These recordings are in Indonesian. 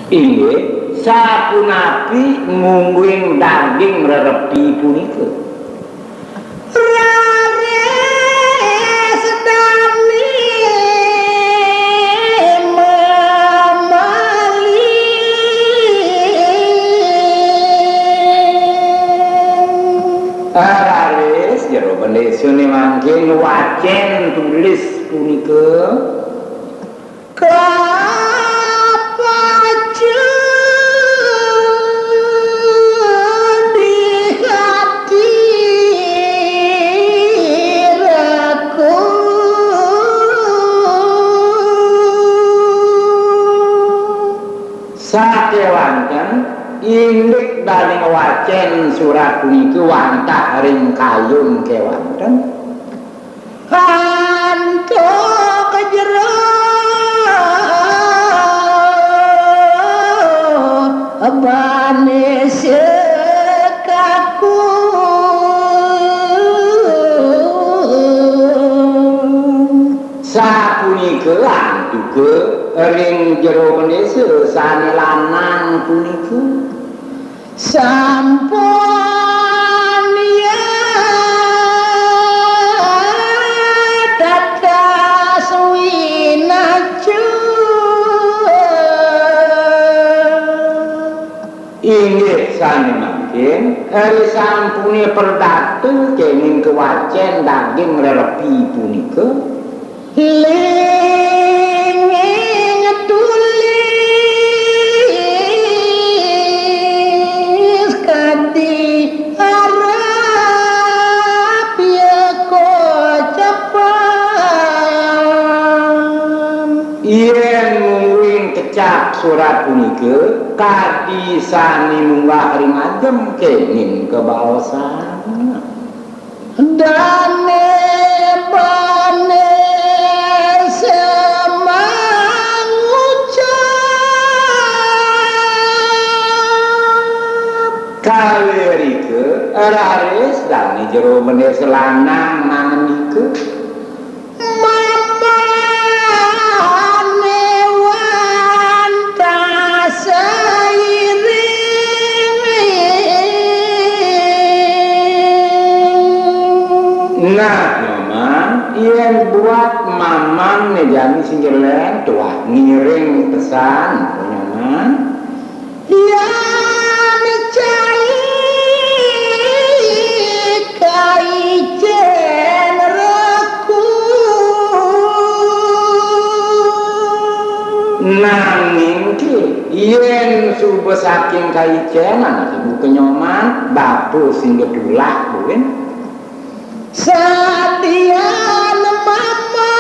Inggih, sapunapi ngungguing daging rerepi punika. Raris jero pendesune mangke wacen tulis punika sakewanten indik daling wacen surat punika wantah ring kayun kewanten hantu kejero abane sekaku sapunika antuke ring jero pendesa sane lanang punika sampun ya dadas winaju inggih sane mangkin hari sampune perdatu kenging kewacen daging rerepi punika surat punika kadisani munggah ring agem kenging kebaosan dane bane semangucap kawirike raris dane jero menes lanang mangenike nah nyoman yen buat maman nejani singgirlen tuah ngiring pesan nyoman ya nicai kaijen reku nanging ki yen subuh saking kaijen anak ibu kenyoman babu singgedulah buin Sadian mama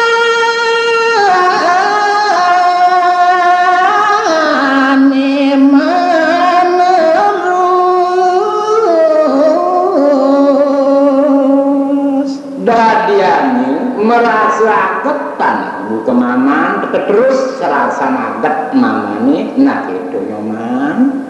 ne menerus dadiane merasa ketan bu kemaman terus serasa naget mamane nak itu nyoman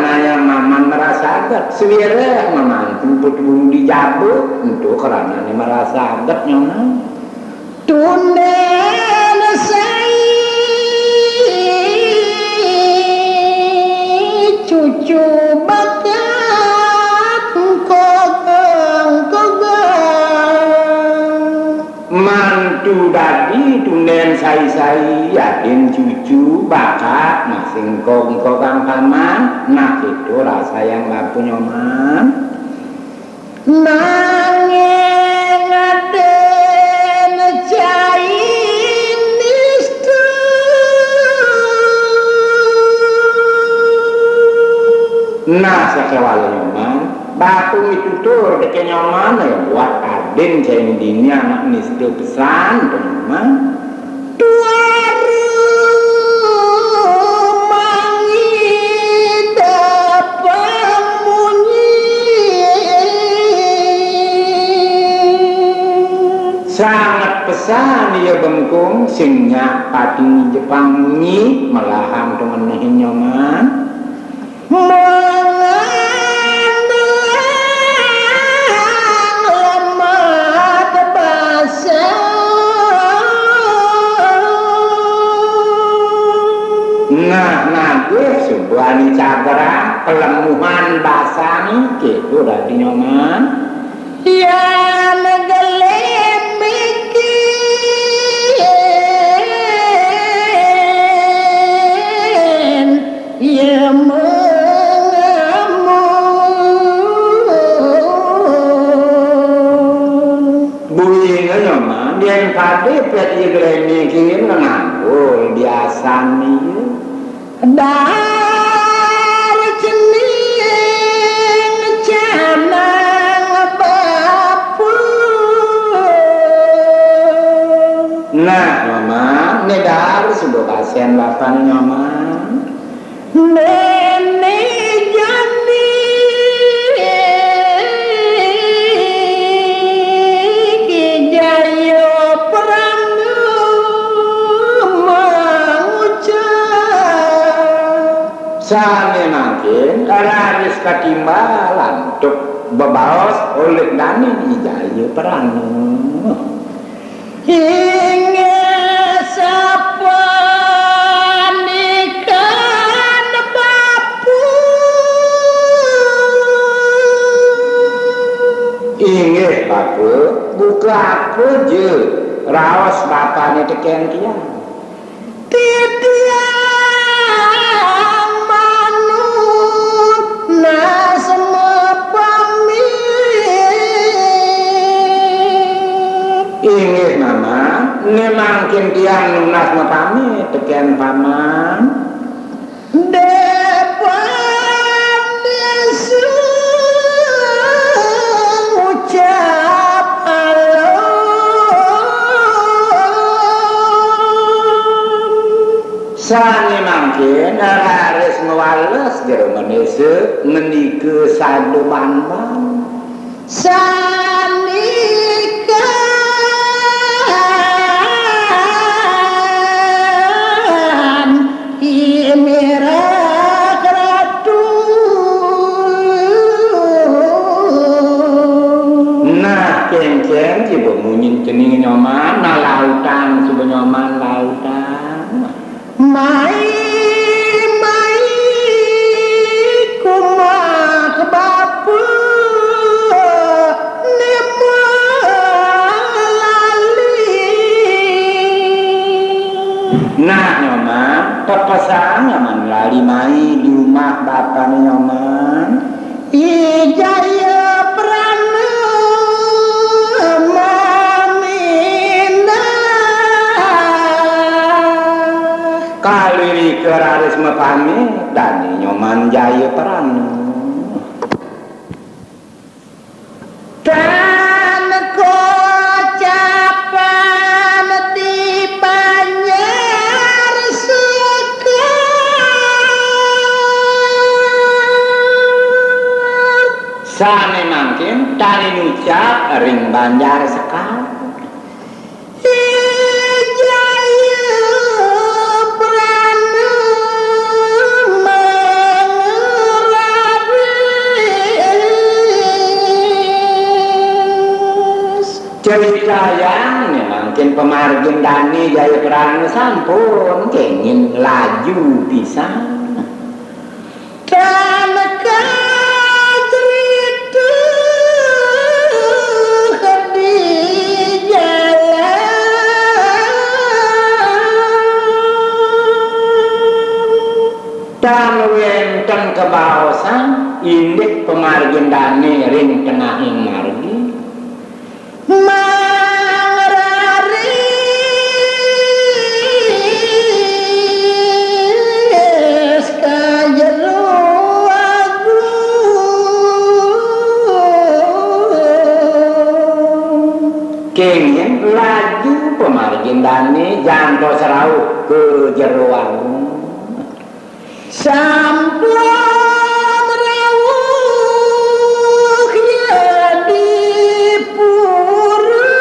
karena maman merasa agak sewira maman tumput di jabut untuk karena merasa agak nyona tunen saya cucu bakat kogang mantu dadi tunen saya yakin cucu bakat masing kogang paman nah itu rasa yang gak punya man nanging aden Chinese nah sekewala nyoman batu itu tuh deke nyoman ya buat aden Chinese ini anak nistu pesan nyoman sangat pesan ya bengkung singnya padi Jepang nyi melahang temenin nyoman bani cagra pelemuhan basang gitu dadi nyoman ya negelem bikin ya yang tadi peti gelemi kirim nganggur biasa nih dari cening canang bapu nah nyoman ini dari sebuah pasien bapak nyoman nenek jani Sane makin raris katimbalan untuk bebaos oleh dani ijaya peranu hingga sapa nikan bapu inget bapu buka apa je raos bapaknya teken tiang tiang inget mama nemangkin tiang lunas mapami teken paman depan desu ucap alam sani mangkin raris ngewales jero menese ngenike sadu banban kenceng si bunyin cening nyoman na lautan si nyoman lautan mai kumak bapu nemalali nah nyoman terpesan nyoman lali mai di rumah bapak nyoman ijaya kaliri keraris mepami dani nyoman jaya peranu dan kocapan di Banjar Sekar sane mangkin tani nucap ring Banjar Sekar cerita yang mungkin pemargin dani jaya perang sampun kengin laju pisan tanaka cerita di jalan dan wenten kebaosan indik pemargin dani ring tengahing margi mangraris kajero agung kengin laju pemargin dani janto serau ke jero agung sampun rawuh ya dipura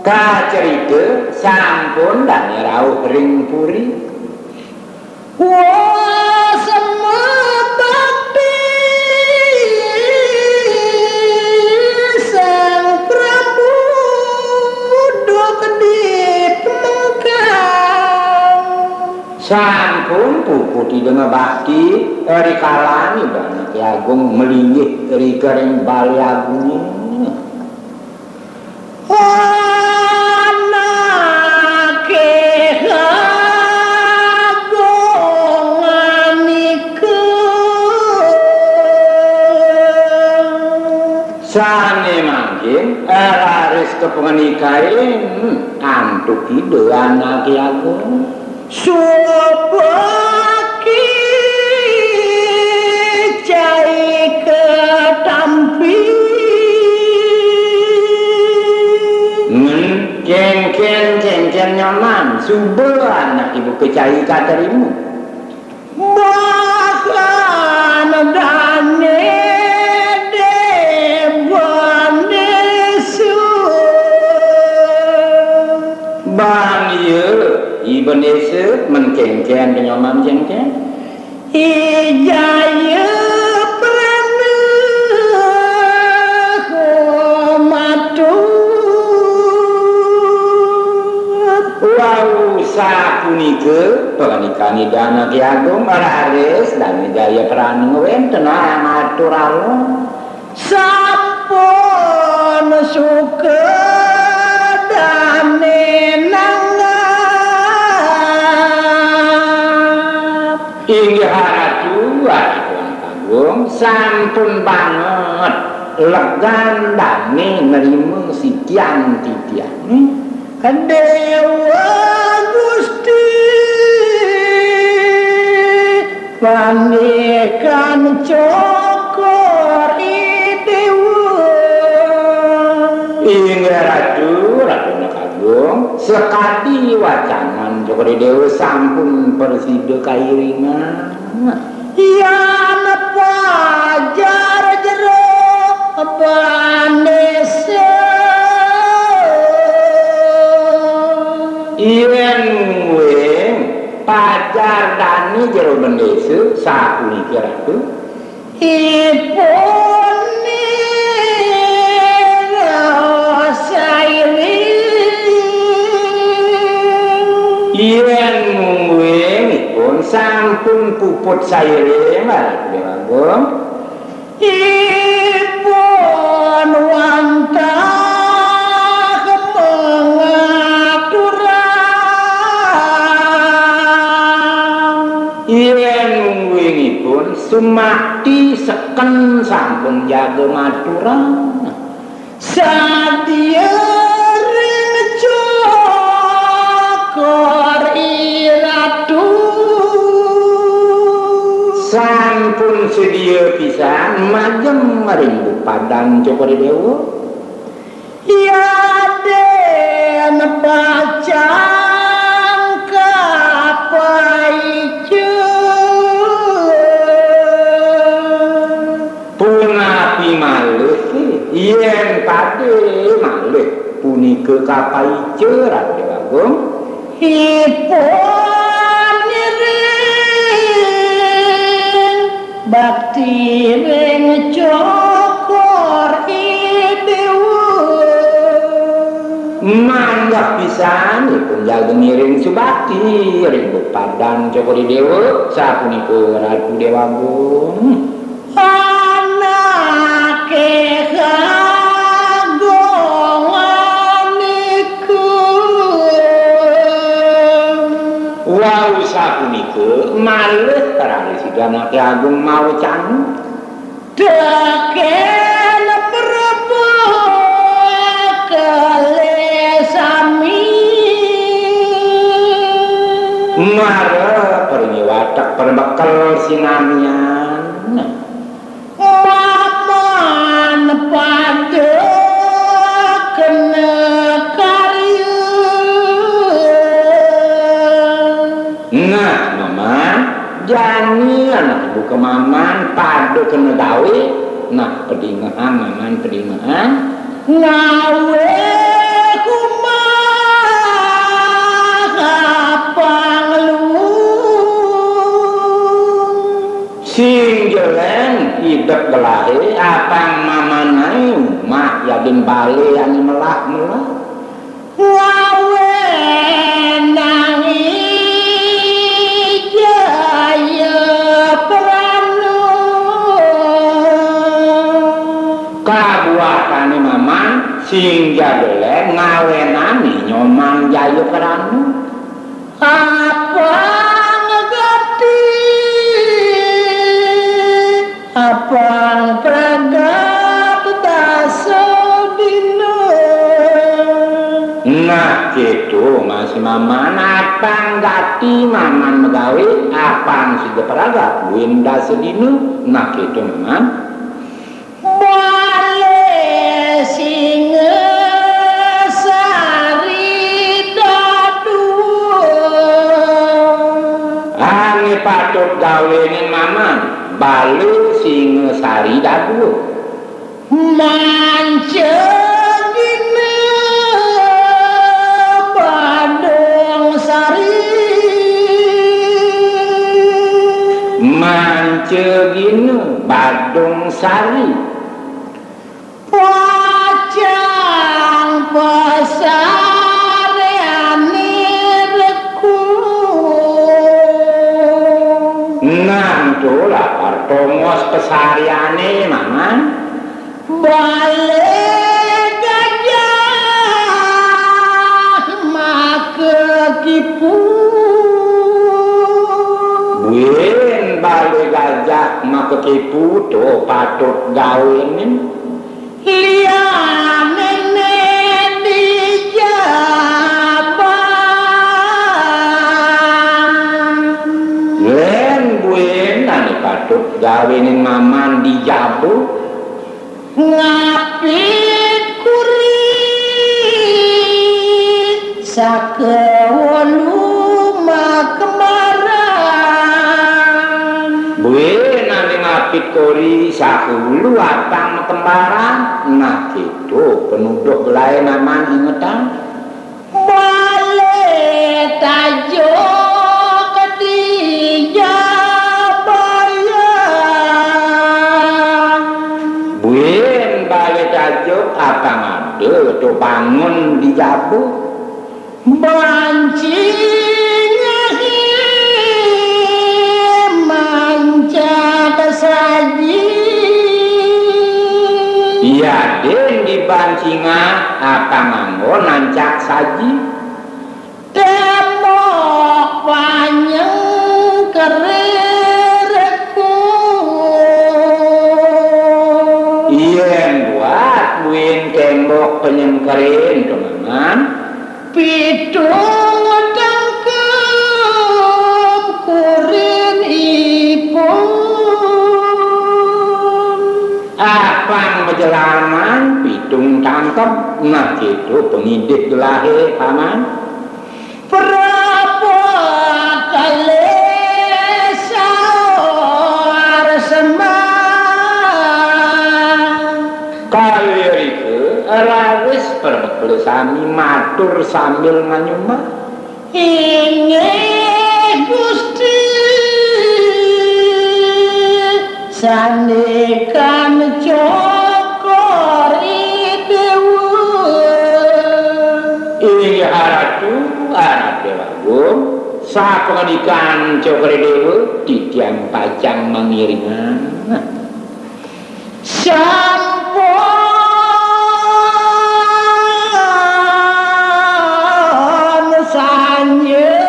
kacerita sampun dan rauh ring puri wah semua bakti sang Prabu dok di pemungkam sampun sampun puputi dengan bakti eri kalani dana Ki Agung melinggih eri kering Bali Agung sane mangkin eraris kepengenikain antuk ide anak Ki Agung Subaki cai ketampi ceng nyaman subel anak ibu kecai katerimu bahkan dane bang iya Ibn Esek menceng-ceng kenyaman ceng-ceng Ijaya prana komatu wow sapunika penikahan dana Ki Agung mararis dan Ijaya prana ngewenten amatur alon sampun suka dane inggih haratu Tuan Agung sampun banget legan dane nerima sikian titiane Dewa Gusti panekan cokor dewa inggih ratu Agung sekadi wacanan cokor dewa sampun persida kairingan Yan pajar jero panesa Iwen weng pajar dani jero bendesa sapuniki ratu ipune sairi Iwen weng pun sampun puput saireng Ratu Agung ipun wantah mengaturan Iwen wengipun sumakti seken sampun jaga maturan sadia ring cokor iratu sampun sedia pisan majem rindu padang cokor dewa yaden pacang kapaicu punapi malih yen pade malih punika kapaice Ratu Agung ipun iring bakti ring cokor dewa manggah pisan dipun jaga miring subakti rindu padang cokor dewa sapunika Ratu Dewa Agung anake kagonganiku wow sapunika malih terari sidana Ki Agung mawacan deken prabu kalesami mara peringi watak perbekel sinamian maman pada kena karya nah maman jani anak ibu kemaman pada kena gawe nah pedingahan maman pedingahan ngawe sing jeleng hidup gelahe apang mamanai mak yakin bale ani melah-melah wawe nang ije sing jadole ngawenani nyoman jayu keranu apa ngegati apa pragat dasadina nah gitu masih maman apa ngati maman megawe apa sing pragat winda sedina nah gitu maman Wale singa sari dadu ane patut gawenin maman balu singa sari dadu mancegina badung sari mancegina badung sari Wajang pasareane reku nang dola partomos pesariane maman bale gajah make kipu buin bale gajah make kipu to patut gawenin liane di jaban len buin ane patut gawenin maman di jabu ngapit kurit sakewolu makemaran buin ane ngapit kori sakulu atang kembaran nah gitu penuduh lain aman ingetan bale tajo di jabayan buin balik tajuk apa ngade tu bangun di jabu mancingnya manca saji iya den di bancinga apa nganggo nancak saji tembok panjang kerereku iya buat buin tembok penyengkerin teman pitung tangkem kurin ipun apa menjelaman pitung tangkep nah gitu pengidik gelahe paman berapa kali sawar semang kali itu rawis perbekal sami matur sambil nganyumah ingin Gusti sandikan cokori dewa iya haratu anak dewa gum sapendikan cokri dewa di tiang pajang mengiringan sampun sanye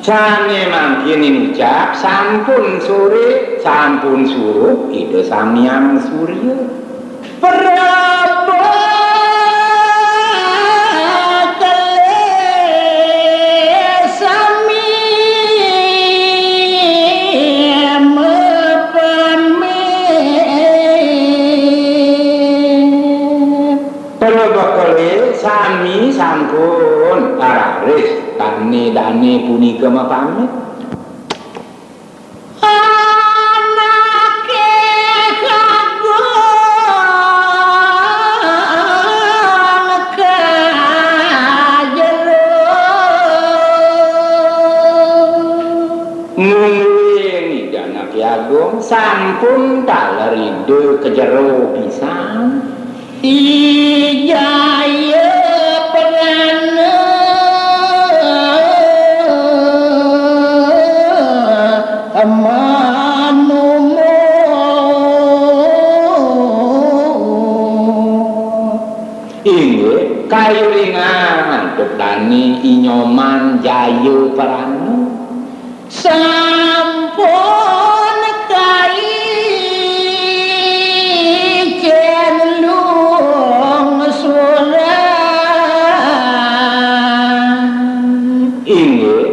Sane mangkin ucap sampun sore sampun suruh ide samyang surya Prabha kale sami mepame Prabha kale sami sampun araris dane punika mapamit anake kagon kajelo mungwini dana kiagung sampun taleride kejero pisan ijaya pengana kayuringan dani inyoman jayu paranu sampun kai cenlung suran inggih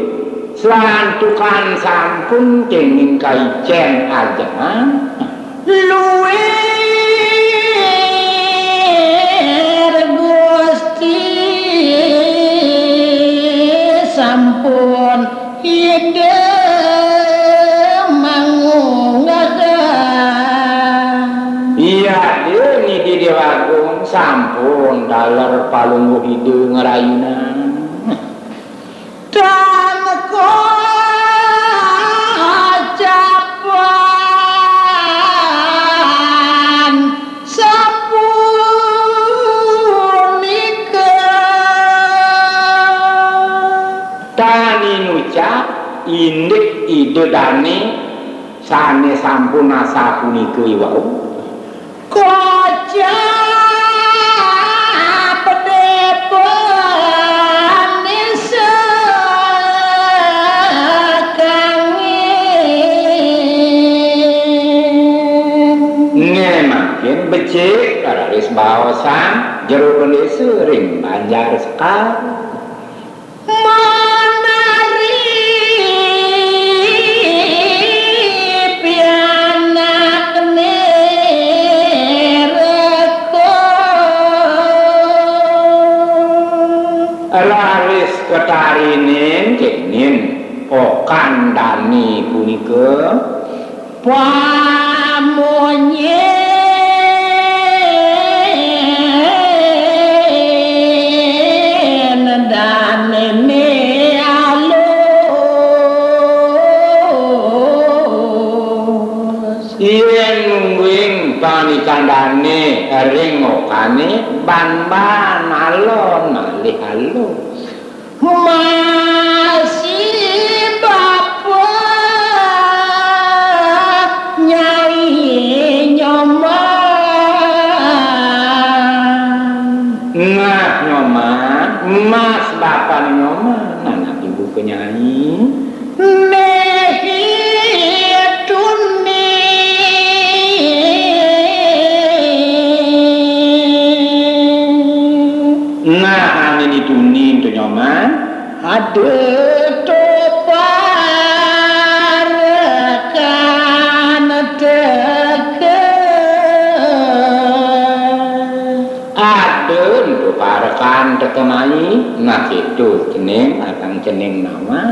slantukan sampun kenging kaicen ajengan luwe sampun ide mangungakan iya ini di Dewagung sampun dalar palungguh ide ngerayunan dan kocapan sapunika tani nucap indik ide dani sane sampun asa punika iwau kocap depan sekangin makin becik kararis baosan jero beli sering banjar sekal menari pianak nereko laris ketarinin kengin pokan dani punika pamonye danene alus yen nungguing panikandane ring okane ban-ban alon malih halus masih bapak nyai nyoman nyoman mas bapak nyoman anak ibu penyanyi nehi duni nah ini duni itu nyoman ada topar kan ada untuk parakan tekemai nah itu jeneng akan jeneng nama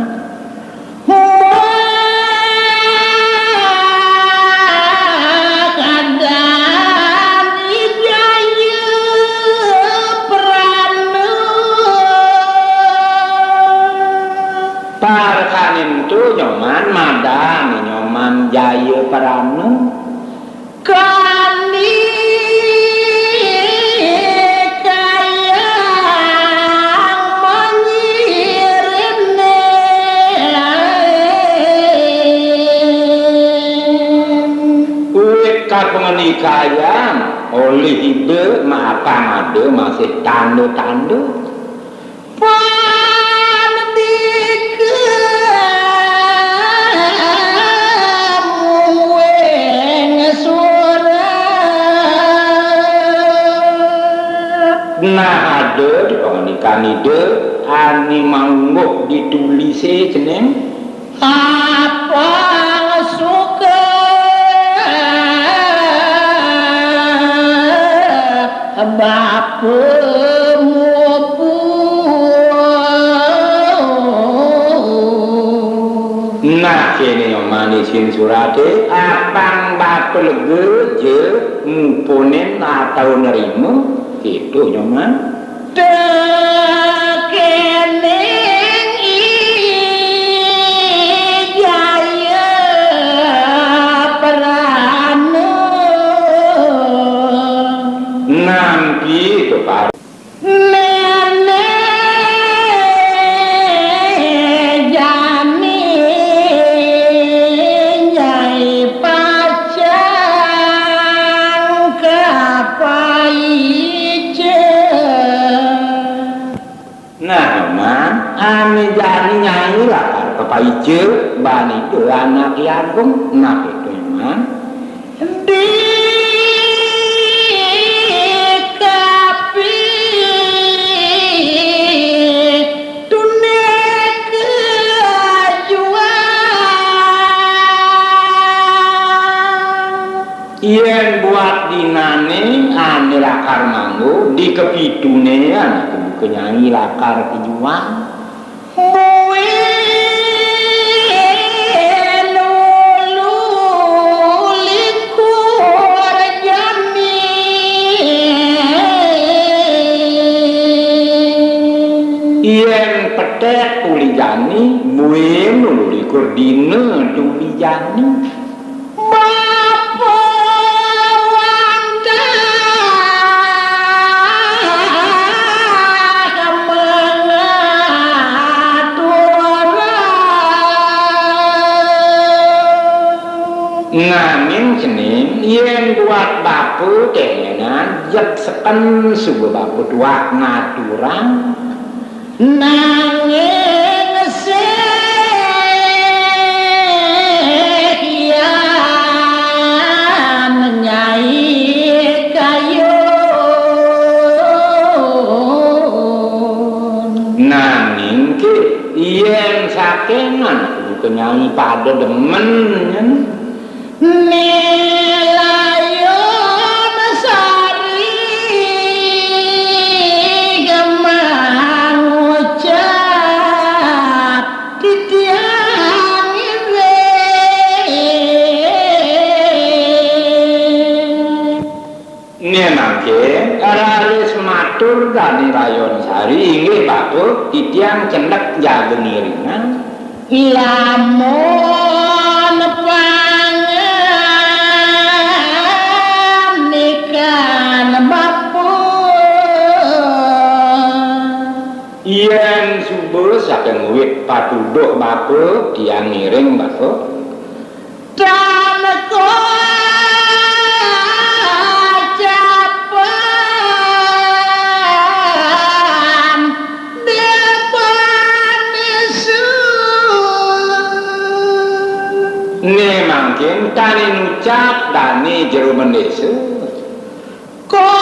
parkanin itu nyoman madang nyoman jaya paranu kani kayang menyirine uwit kapengen kayang oleh ide maafkan ada masih tanda-tanda nah ada di pengenikan ide ani mangguk ditulise jeneng apa suka bapemu nah kene yang manisin surate apang bapel geje ngupunin atau nerima itu nyoman dekening ijaya peranu nampi itu pak nenek jani nyai pacang kapai Nah, man, ane jadi nyai lah, kepaije, bani itu anak yagung, nah itu man. di kapi dunia kejuang Yen buat dinane ane lakar manggo di kepitune anak ibu nyanyi lakar kejuang. Yen petek tulijani muem lulu likur dina tulijani Ngamin senin yen buat bapu kenyan jep seken subuh bapu tuak ngaturang nanging sekian nyai kayun nanging ke yen sakenan kudu kenyanyi pada demen nyen nilayun sari gemang ucap titiang iwe nemangke aralis matur dani rayon sari inggih batur titiang cendek jageng iringan lamun panganikan bapu yen subuh saking wit patuduk bapu tiang ngiring bapu dan kocapan depan isu ne mangkin tani nucap dani jero mendesu ko